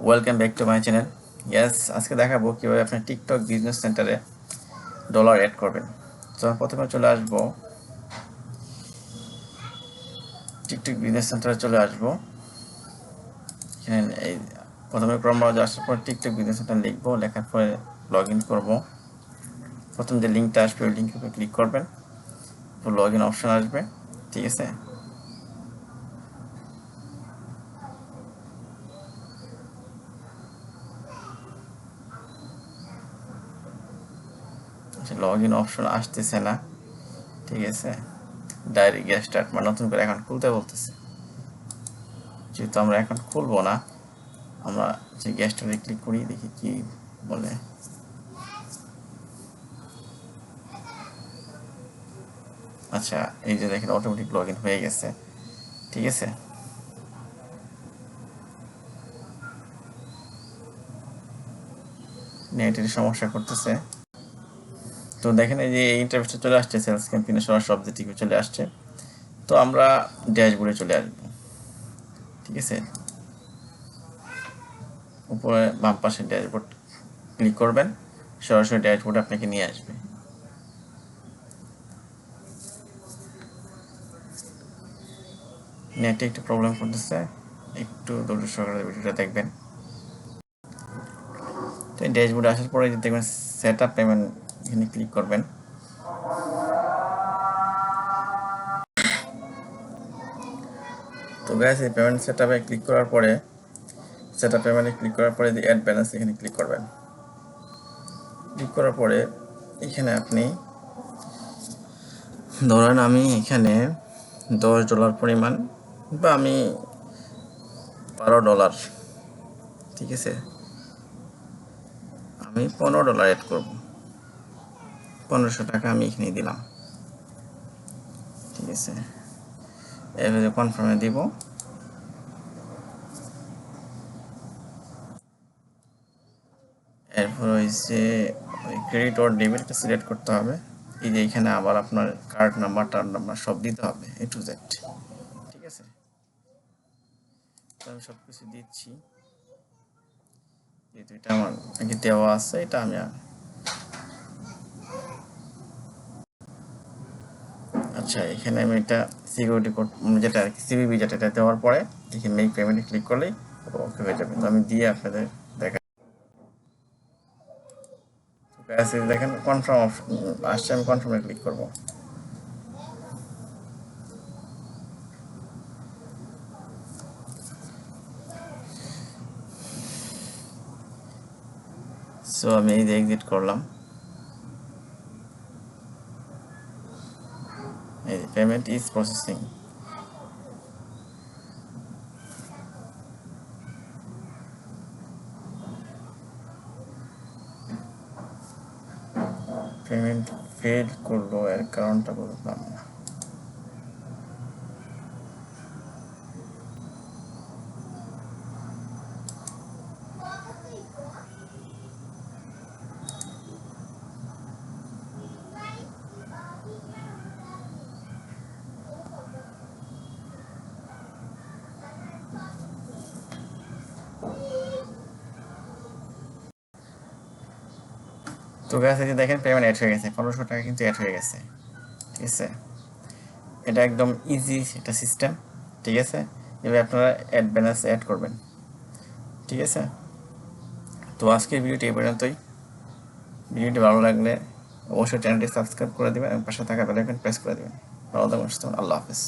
Welcome back to my channel. Yes, আজকে দেখাবো কীভাবে আপনি টিকটক বিজনেস সেন্টারে ডলার অ্যাড করবেন। তো প্রথমে চলে আসবো টিকটক বিজনেস সেন্টারে চলে আসবো। এখানে এই প্রথমে ক্রোম ব্রাউজার আসার পর টিকটক বিজনেস সেন্টার লিখবো, লেখার পরে লগ ইন করবো। প্রথম যে লিঙ্কটা আসবে ওই লিঙ্কের উপরে ক্লিক করবেন, তো লগ ইন অপশন আসবে। ঠিক আছে, লগ ইন অপশন আসতেছে না। ঠিক আছে, ডাইরেক্ট গেট স্টার্ট মানে নতুন করে অ্যাকাউন্ট খুলতে বলতেছে। যেহেতু আমরা অ্যাকাউন্ট খুলবো না, আমরা যে গেট স্টার্টে ক্লিক করি, দেখি কি বলে। আচ্ছা, এই যে দেখেন অটোমেটিক লগ ইন হয়ে গেছে। ঠিক আছে, নেটের সমস্যা করতেছে। তো দেখেন এই যে এই ইন্টারফেসটা চলে আসছে, সেলস ক্যাম্পেইনে সব দিকে চলে আসছে। তো আমরা ড্যাশবোর্ডে চলে আসবো। ঠিক আছে, উপরে বাম পাশে ড্যাশবোর্ড ক্লিক করবেন, সরাসরি ড্যাশবোর্ড আপনাকে নিয়ে আসবে। নেটে একটু প্রবলেম করতেছে, একটু ধৈর্য সহকারে ভিডিওটা দেখবেন। তো এই ড্যাশবোর্ডে আসার পরে যে দেখবেন সেট আপ পেমেন্ট, এখানে ক্লিক করবেন। তো গাইস, এই পেমেন্ট সেট আপে ক্লিক করার পরে সেট আপ পেমেন্টে ক্লিক করার পরে যে অ্যাড ব্যালেন্স, এখানে ক্লিক করবেন। ক্লিক করার পরে এখানে আপনি ধরেন আমি এখানে $10 পরিমাণ, বা আমি $12, ঠিক আছে, আমি $15 অ্যাড করব। 1500 টাকা আমি এখানে দিলাম। ঠিক আছে, এভাবে কনফার্মে দিব। এরপর হচ্ছে ক্রেডিট অর ডেবিটটা সিলেক্ট করতে হবে। এই যে এখানে আবার আপনার কার্ড নাম্বার, টার্ন নাম্বার সব দিতে হবে, A to Z। ঠিক আছে, তো আমি সব কিছু দিচ্ছি, যেহেতু এটা আমার আগে দেওয়া আছে। এটা আমি আচ্ছা, এখানে আমি এটা সিকিউরিটি কোড যেটা আর কি, সিভিভি যেটা, এটা দেওয়ার পরে দেখি মেক পেমেন্টে ক্লিক করলেই ওকে হয়ে যাবে। তো আমি দিয়ে আপনাদের দেখা দেখেন কনফার্ম আসছে, আমি কনফার্মে ক্লিক করব। সো আমি এই যে এক্সিট করলাম। এই যে payment is processing. Payment fail করলো, এর কারণটা বুঝলাম না। তো গাছ এই যে দেখেন পেমেন্ট অ্যাড হয়ে গেছে, 1500 টাকা কিন্তু অ্যাড হয়ে গেছে। ঠিক আছে, এটা একদম ইজি একটা সিস্টেম। ঠিক আছে, এবার আপনারা অ্যাড ব্যালেন্স অ্যাড করবেন। ঠিক আছে, তো আজকের ভিডিওটি এই পর্যন্তই। ভিডিওটি ভালো লাগলে অবশ্যই চ্যানেলটি সাবস্ক্রাইব করে দেবেন এবং পাশে থাকা বেল আইকন প্রেস করে দেবেন। ভালো থাকুন, আল্লাহ হাফেজ।